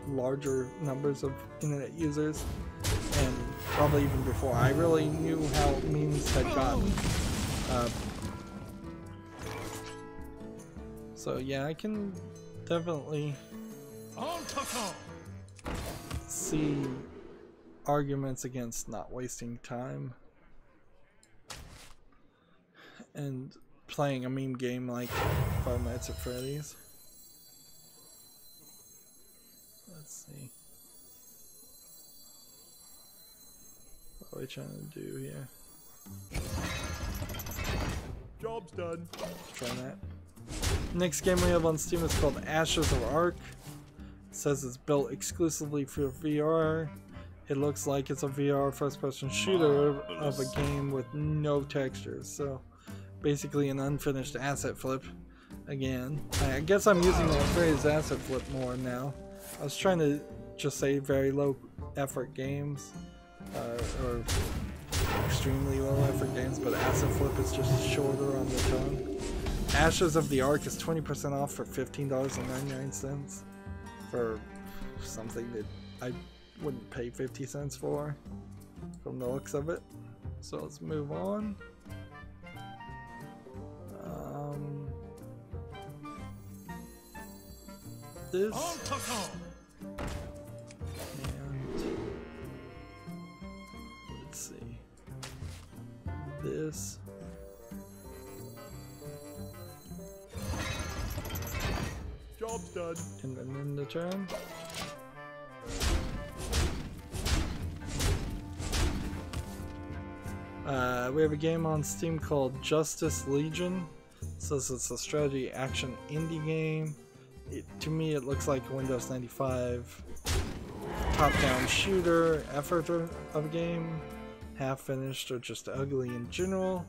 larger numbers of internet users, and probably even before I really knew how memes had gotten. So yeah, I can definitely see arguments against not wasting time and playing a meme game like Five Nights at Freddy's. Let's see. What are we trying to do here? Job's done. Let's try that. Next game we have on Steam is called Ashes of Ark. It says it's built exclusively for VR. It looks like it's a VR first-person shooter of a game with no textures. So basically an unfinished asset flip again. I guess I'm using that phrase asset flip more now. I was trying to just say very low effort games, or extremely low effort games, but asset flip is just shorter on the tongue. Ashes of the Ark is 20% off for $15.99 for something that I wouldn't pay 50 cents for from the looks of it. So let's move on. This and let's see, this. Job's done. And then in the turn. We have a game on Steam called Justice Legion. It says it's a strategy action indie game. To me, it looks like a Windows 95 top-down shooter effort of a game, half finished or just ugly in general.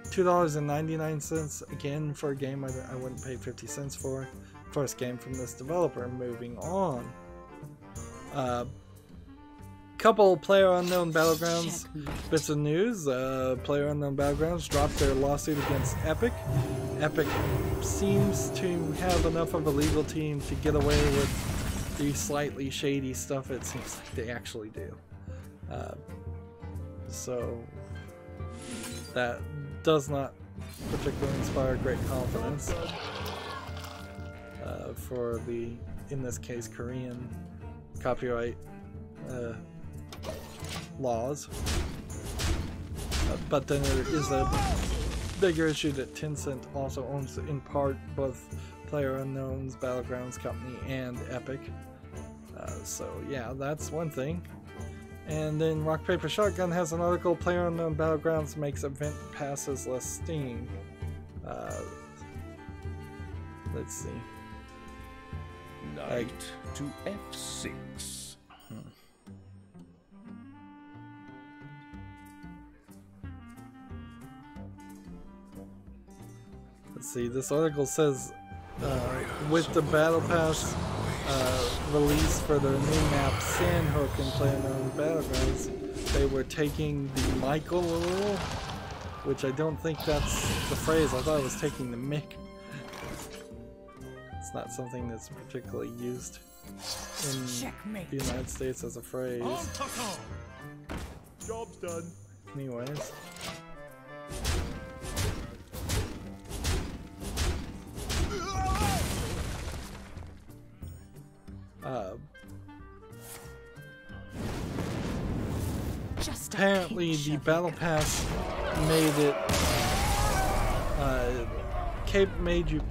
$2.99 again for a game I wouldn't pay 50 cents for. First game from this developer. Moving on. Couple PlayerUnknown Battlegrounds bits of news. PlayerUnknown Battlegrounds dropped their lawsuit against Epic. Epic seems to have enough of a legal team to get away with the slightly shady stuff it seems like they actually do. So that does not particularly inspire great confidence for the, in this case, Korean copyright laws. But then there is a bigger issue that Tencent also owns in part both PlayerUnknown's Battlegrounds company and Epic. So yeah, that's one thing. And then Rock Paper Shotgun has an article, PlayerUnknown Battlegrounds makes event passes less Steam. Let's see. Knight to F6. Let's see, this article says with the Battle Pass release for their new map Sandhook in PlayerUnknown Battlegrounds, they were taking the Michael, which I don't think that's the phrase. I thought it was taking the Mick. It's not something that's particularly used in the United States as a phrase. Job's done. Anyways. Apparently the Battle Pass made it made you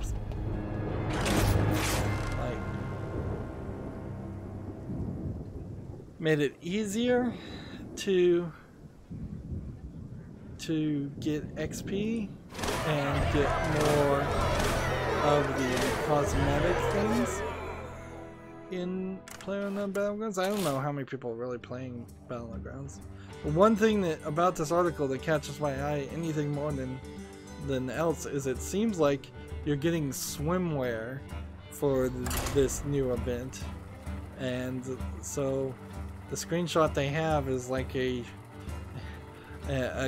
like made it easier to get XP and get more of the cosmetic things in PlayerUnknown Battlegrounds. I don't know how many people are really playing Battlegrounds. But one thing about this article that catches my eye, anything more than else, is it seems like you're getting swimwear for this new event, and so the screenshot they have is like a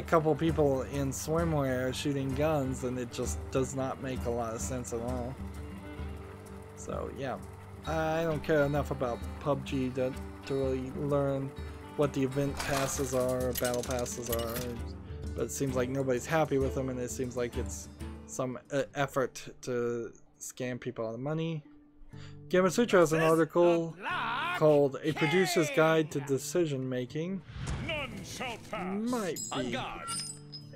couple people in swimwear shooting guns, and it just does not make a lot of sense at all. So yeah, I don't care enough about PUBG to really learn what the event passes are, or battle passes are, but it seems like nobody's happy with them, and it seems like it's some effort to scam people out of money. Gamer Sutra has an article called A Producer's Guide to Decision Making. Might be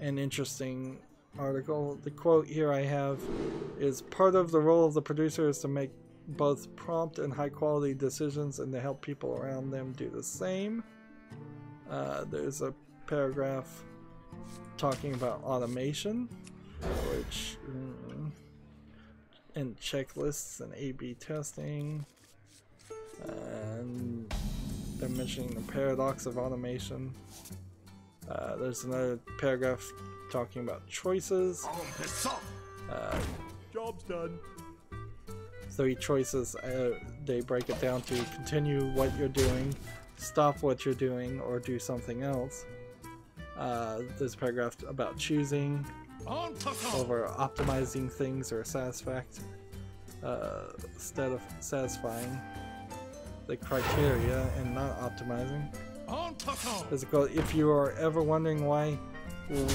an interesting article. The quote here I have is, part of the role of the producer is to make both prompt and high quality decisions and to help people around them do the same. There's a paragraph talking about automation, which and checklists and A/B testing, and they're mentioning the paradox of automation. There's another paragraph talking about choices. Job's done. 3 choices. They break it down to continue what you're doing, stop what you're doing, or do something else. There's a paragraph about choosing over optimizing things or instead of satisfying the criteria and not optimizing. There's a quote, if you are ever wondering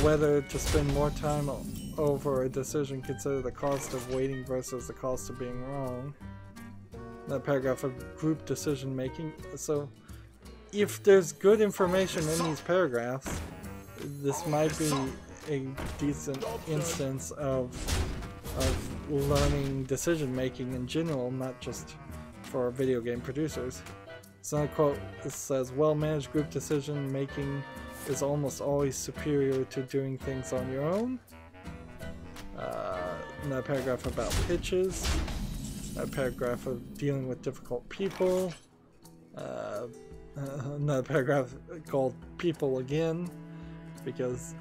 whether to spend more time over a decision, consider the cost of waiting versus the cost of being wrong. That paragraph of group decision making. So if there's good information in these paragraphs, this might be a decent instance of learning decision making in general, not just for video game producers. So a quote says, well-managed group decision making is almost always superior to doing things on your own. Another paragraph about pitches. A paragraph of dealing with difficult people. Another paragraph called "People Again," because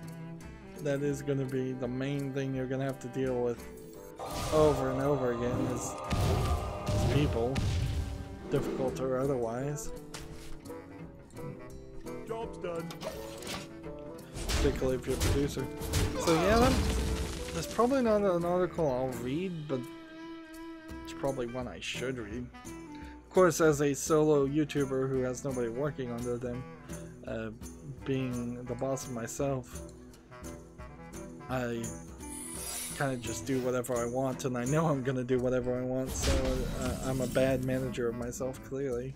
that is going to be the main thing you're going to have to deal with over and over again is people, difficult or otherwise. Job's done. Particularly if you're a producer. So yeah, that's probably not an article I'll read, but it's probably one I should read. Of course, as a solo YouTuber who has nobody working under them, being the boss of myself, I kind of just do whatever I want, and I know I'm gonna do whatever I want, so I'm a bad manager of myself, clearly.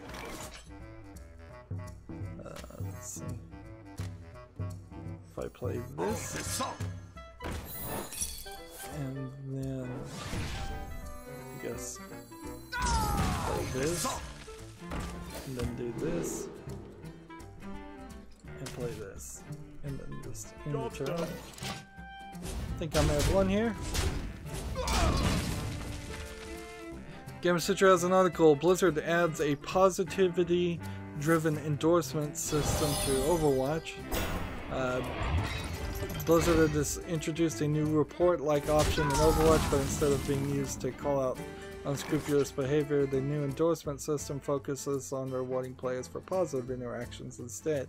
Let's see. If I play this, and then I guess play this, and then do this, and play this, and then just end the turn. I think I'm at one here. Gamer Citra has an article. Blizzard adds a positivity-driven endorsement system to Overwatch. Blizzard has introduced a new report-like option in Overwatch, but instead of being used to call out unscrupulous behavior, the new endorsement system focuses on rewarding players for positive interactions instead,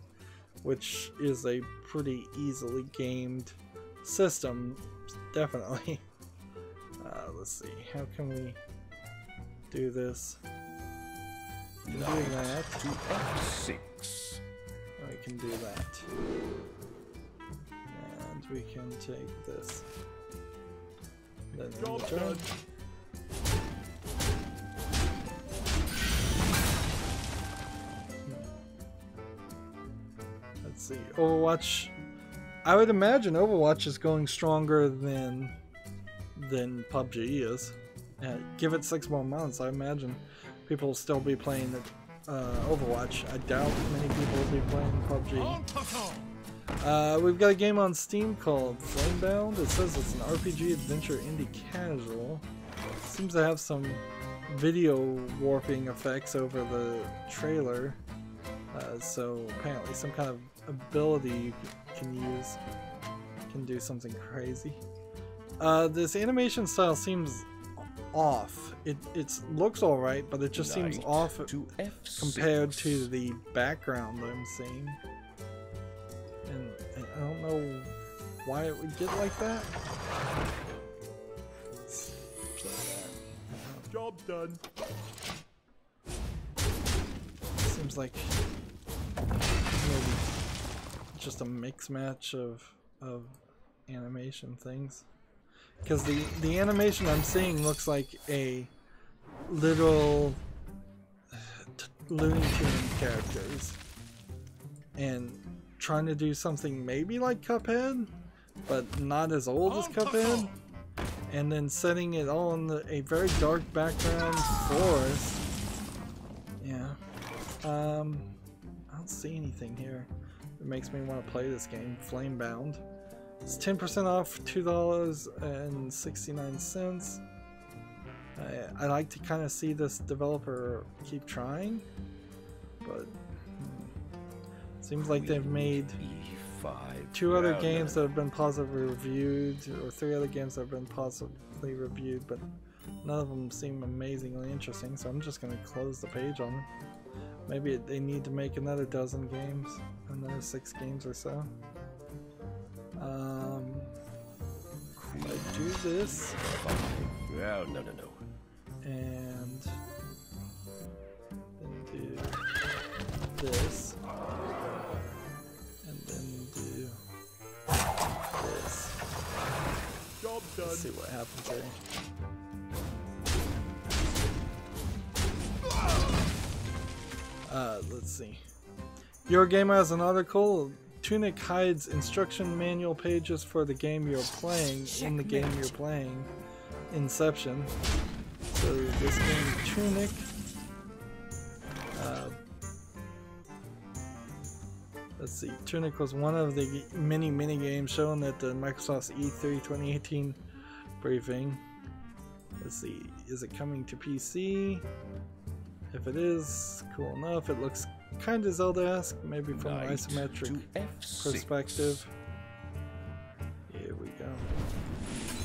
which is a pretty easily gamed system, definitely. Let's see, how can we do this? We can do that. To F6. We can do that. And we can take this. Then return. Let's see, Overwatch. I would imagine Overwatch is going stronger than PUBG is. Give it 6 more months, I imagine people will still be playing Overwatch. I doubt many people will be playing PUBG. We've got a game on Steam called Flamebound. It says it's an RPG adventure indie casual. Seems to have some video warping effects over the trailer. So apparently some kind of ability you can use can do something crazy. This animation style seems off. It looks alright, but it just seems off to F6. compared to the background I'm seeing. And I don't know why it would get like that. Let's play that. Job's done. Seems like maybe just a mix match of animation things, because the animation I'm seeing looks like a little Looney Tunes characters and trying to do something maybe like Cuphead, but not as old as Cuphead, and then setting it all in a very dark background forest. Yeah. I don't see anything here that makes me want to play this game. Flamebound. It's 10% off, $2.69. I like to kind of see this developer keep trying, but seems like they've made 2 other games that have been positively reviewed, or 3 other games that have been positively reviewed, but none of them seem amazingly interesting, so I'm just going to close the page on them. Maybe they need to make another dozen games, another 6 games or so. I do this. No. And then do this. And then do this. Job's done. Let's see what happens here. Let's see. Your Gamer has an article. Tunic hides instruction manual pages for the game you're playing in the game you're playing. Inception. So this game, Tunic. Let's see. Tunic was one of the many games shown at the Microsoft's E3 2018 briefing. Let's see. Is it coming to PC? If it is, cool enough. It looks kind of Zelda-esque, maybe from an Knight isometric to F6. perspective. Here we go.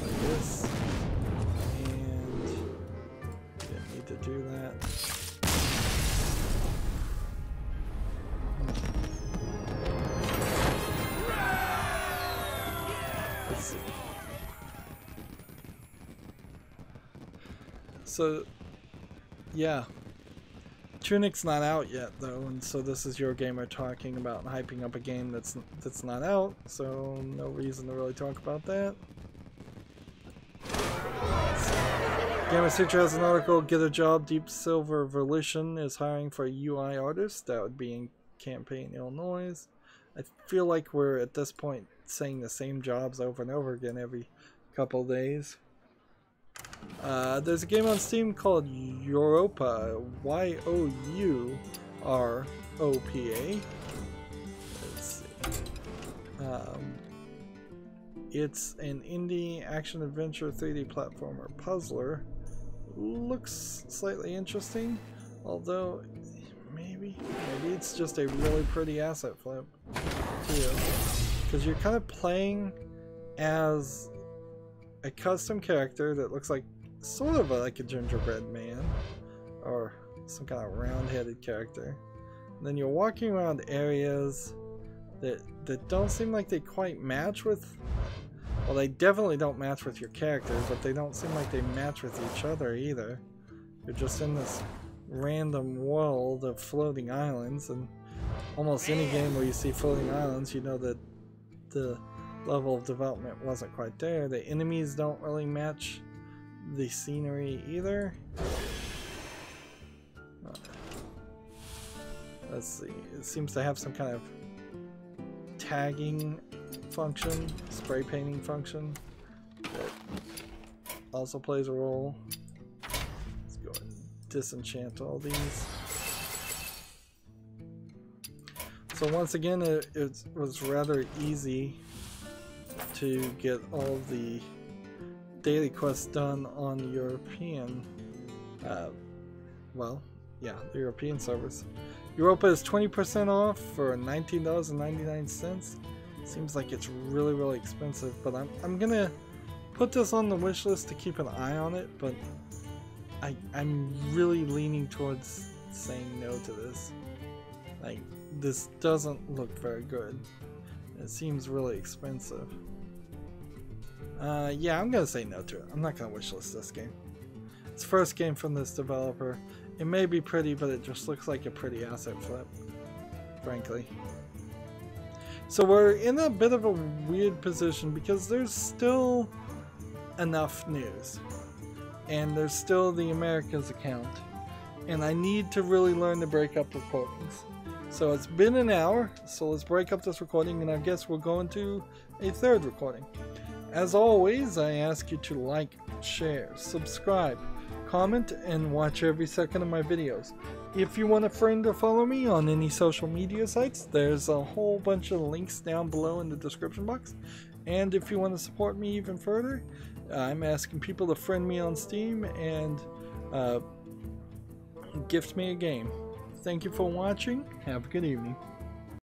Like this. And didn't need to do that. Let's see. So, yeah. Tunic's not out yet though, and so this is your gamer talking about and hyping up a game that's not out, so no reason to really talk about that. Gamer Sutra has an article, Get a Job, Deep Silver Volition is hiring for a UI artist. That would be in Champaign, Illinois. I feel like we're at this point saying the same jobs over and over again every couple days. There's a game on Steam called Europa, Y-O-U-R-O-P-A. Let's see. It's an indie action-adventure 3D platformer puzzler. Looks slightly interesting, although maybe it's just a really pretty asset flip too, because you're kind of playing as a custom character that looks like sort of like a gingerbread man or some kind of round-headed character. And then you're walking around areas that don't seem like they quite match with, well, they definitely don't match with your character, but they don't seem like they match with each other either. You're just in this random world of floating islands, and almost any game where you see floating islands, you know that the level of development wasn't quite there. The enemies don't really match the scenery either. Let's see, it seems to have some kind of tagging function, spray painting function that also plays a role. Let's go and disenchant all these. So once again, it was rather easy to get all the daily quests done on the European, well, yeah, the European servers. Europa is 20% off for $19.99. Seems like it's really, really expensive, but I'm gonna put this on the wish list to keep an eye on it, but I'm really leaning towards saying no to this. Like, this doesn't look very good. It seems really expensive. Yeah, I'm gonna say no to it. I'm not gonna wishlist this game. It's the first game from this developer. It may be pretty, but it just looks like a pretty asset flip, frankly. So we're in a bit of a weird position because there's still enough news. And there's still the Americas account. And I need to really learn to break up recordings. So it's been an hour, so let's break up this recording, and I guess we'll go into a third recording. As always, I ask you to like, share, subscribe, comment, and watch every second of my videos. If you want a friend or follow me on any social media sites, there's a whole bunch of links down below in the description box. And if you want to support me even further, I'm asking people to friend me on Steam and gift me a game. Thank you for watching. Have a good evening.